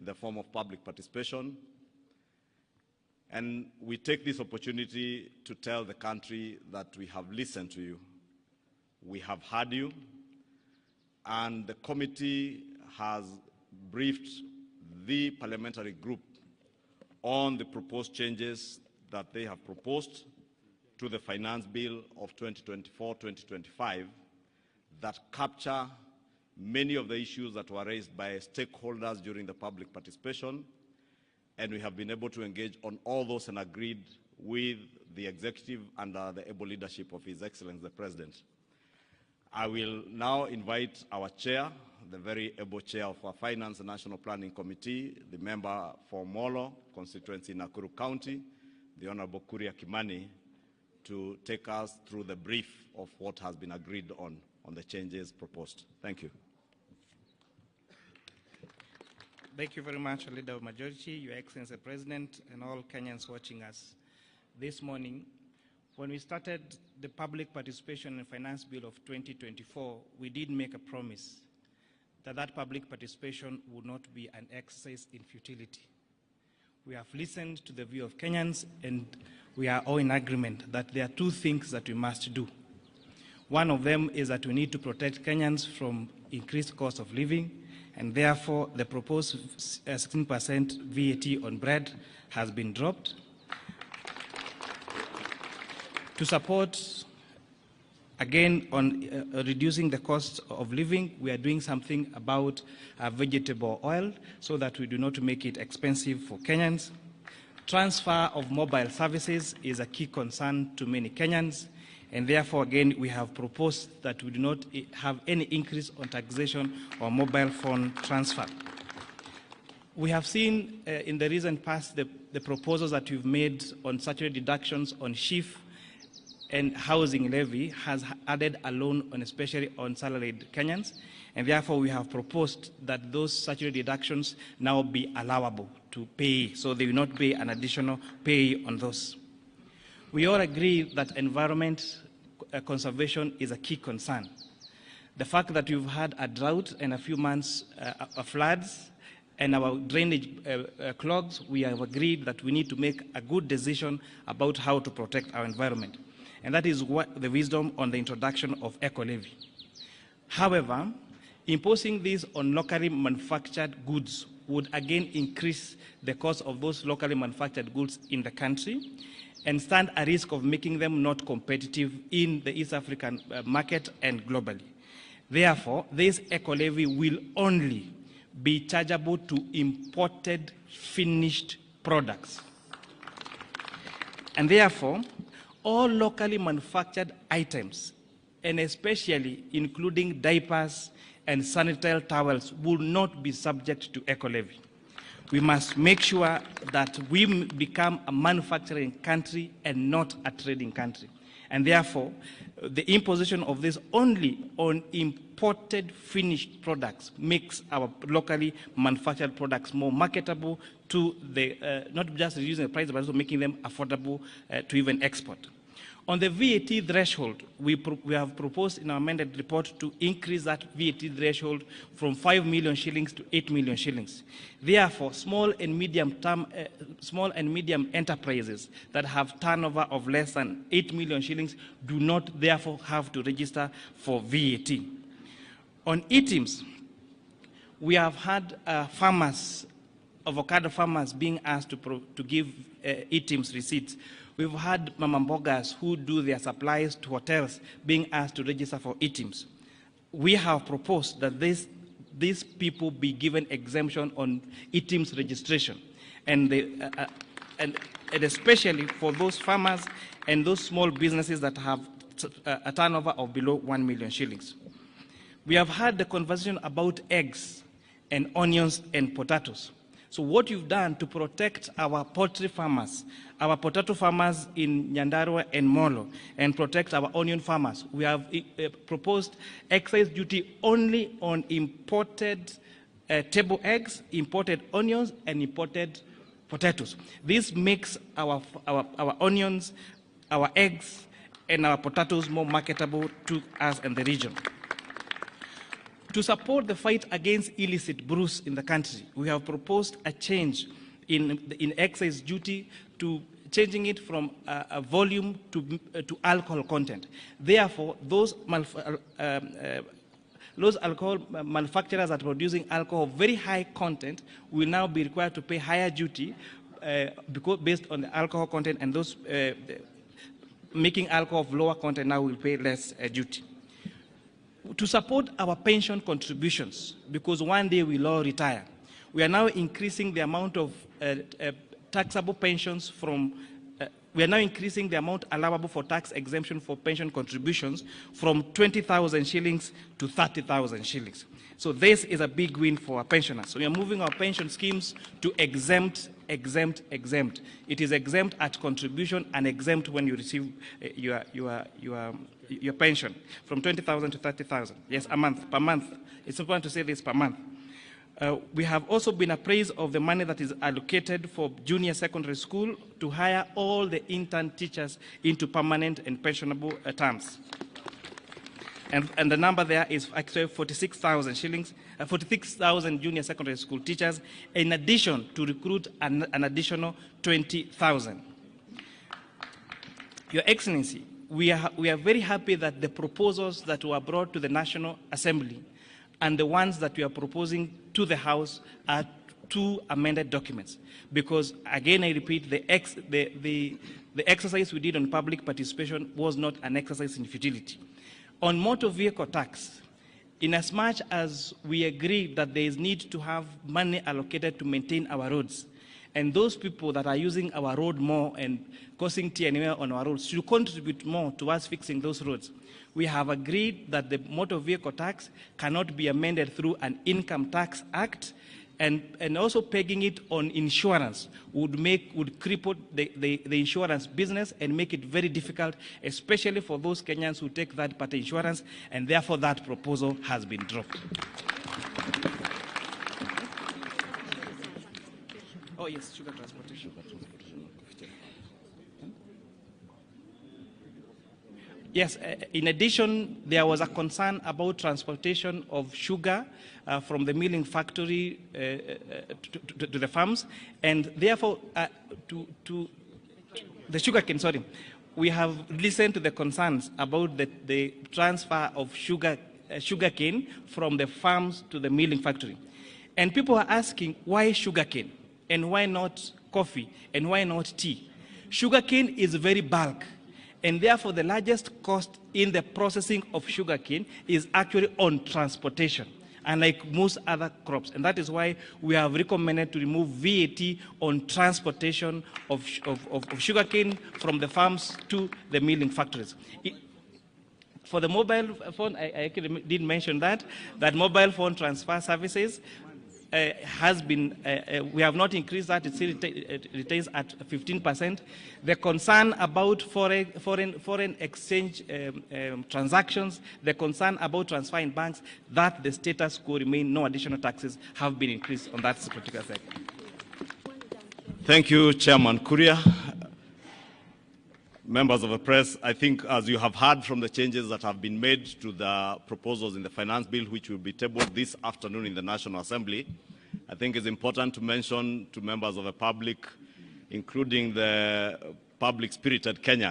in the form of public participation. And we take this opportunity to tell the country that we have listened to you. We have heard you, and the committee has briefed the parliamentary group on the proposed changes that they have proposed to the finance bill of 2024-2025 that capture many of the issues that were raised by stakeholders during the public participation, and we have been able to engage on all those and agreed with the executive under the able leadership of His Excellency the President. I will now invite our chair, the very able chair of our Finance and National Planning Committee, the member for Molo constituency in Nakuru County, the Honorable Kuria Kimani, to take us through the brief of what has been agreed on the changes proposed. Thank you. Thank you very much, Leader of Majority, Your Excellency President, and all Kenyans watching us this morning. When we started the public participation in Finance Bill of 2024, we did make a promise that that public participation would not be an exercise in futility. We have listened to the view of Kenyans, and we are all in agreement that there are two things that we must do. One of them is that we need to protect Kenyans from increased cost of living, and therefore the proposed 16% VAT on bread has been dropped. To support, again, on reducing the cost of living, we are doing something about vegetable oil so that we do not make it expensive for Kenyans. Transfer of mobile services is a key concern to many Kenyans, and therefore, again, we have proposed that we do not have any increase on taxation or mobile phone transfer. We have seen in the recent past the proposals that we've made on statutory deductions on SHIF and housing levy has added a loan on, especially on salaried Kenyans, and therefore we have proposed that those statutory deductions now be allowable to pay, so they will not pay an additional pay on those. We all agree that environment conservation is a key concern. The fact that we've had a drought and a few months of floods and our drainage clogs, we have agreed that we need to make a good decision about how to protect our environment. And that is what the wisdom on the introduction of eco-levy. However, imposing this on locally manufactured goods would again increase the cost of those locally manufactured goods in the country and stand a risk of making them not competitive in the East African market and globally. Therefore, this eco-levy will only be chargeable to imported finished products. And therefore, all locally manufactured items, and especially including diapers and sanitary towels, will not be subject to eco-levy. We must make sure that we become a manufacturing country and not a trading country. And therefore, the imposition of this only on imported finished products makes our locally manufactured products more marketable to the, not just reducing the price, but also making them affordable to even export. On the VAT threshold, we have proposed in our amended report to increase that VAT threshold from 5 million shillings to 8 million shillings. Therefore, small and medium enterprises that have turnover of less than 8 million shillings do not therefore have to register for VAT. On items, we have had farmers, avocado farmers, being asked to give items receipts. We've had mama mbogas who do their supplies to hotels being asked to register for items. We have proposed that these people be given exemption on items registration, and especially for those farmers and those small businesses that have a turnover of below 1 million shillings. We have had the conversation about eggs and onions and potatoes. So what you've done to protect our poultry farmers, our potato farmers in Nyandarua and Molo, and protect our onion farmers, we have proposed excise duty only on imported table eggs, imported onions, and imported potatoes. This makes our onions, our eggs, and our potatoes more marketable to us and the region. To support the fight against illicit brews in the country, we have proposed a change in excise duty to changing it from a volume to alcohol content. Therefore, those alcohol manufacturers that are producing alcohol of very high content will now be required to pay higher duty because based on the alcohol content, and those making alcohol of lower content now will pay less duty. To support our pension contributions, because one day we'll all retire, we are now increasing the amount of taxable pensions from, we are now increasing the amount allowable for tax exemption for pension contributions from 20,000 shillings to 30,000 shillings. So this is a big win for our pensioners. So we are moving our pension schemes to exempt. It is exempt at contribution and exempt when you receive your pension from 20,000 to 30,000. Yes, a month, per month. It's important to say this, per month. We have also been appraised of the money that is allocated for junior secondary school to hire all the intern teachers into permanent and pensionable terms. And the number there is actually 46,000 shillings, 46,000 junior secondary school teachers, in addition to recruit an additional 20,000. Your Excellency, we are very happy that the proposals that were brought to the National Assembly and the ones that we are proposing to the House are two amended documents. Because, again, I repeat, the exercise we did on public participation was not an exercise in futility. On motor vehicle tax, inasmuch as we agree that there is need to have money allocated to maintain our roads, and those people that are using our road more and causing tear and wear on our roads should contribute more towards fixing those roads, we have agreed that the motor vehicle tax cannot be amended through an income tax act, and also pegging it on insurance would cripple the insurance business and make it very difficult, especially for those Kenyans who take third-party insurance, and therefore that proposal has been dropped. Oh yes, sugar transportation. Yes, in addition, there was a concern about transportation of sugar from the milling factory to the farms, and therefore to the sugarcane, sorry. We have listened to the concerns about the transfer of sugarcane from the farms to the milling factory. And people are asking, why sugarcane? And why not coffee? And why not tea? Sugarcane is very bulk. And therefore, the largest cost in the processing of sugarcane is actually on transportation, unlike most other crops. And that is why we have recommended to remove VAT on transportation of sugarcane from the farms to the milling factories. For the mobile phone, I actually did mention that mobile phone transfer services has been, we have not increased that, it still retains at 15%. The concern about foreign exchange transactions, the concern about transfer in banks, that the status quo remain, no additional taxes have been increased on that particular sector. Thank you, Chairman Kuria. Members of the press, I think as you have heard from the changes that have been made to the proposals in the finance bill, which will be tabled this afternoon in the National Assembly, I think it's important to mention to members of the public, including the public-spirited Kenyan,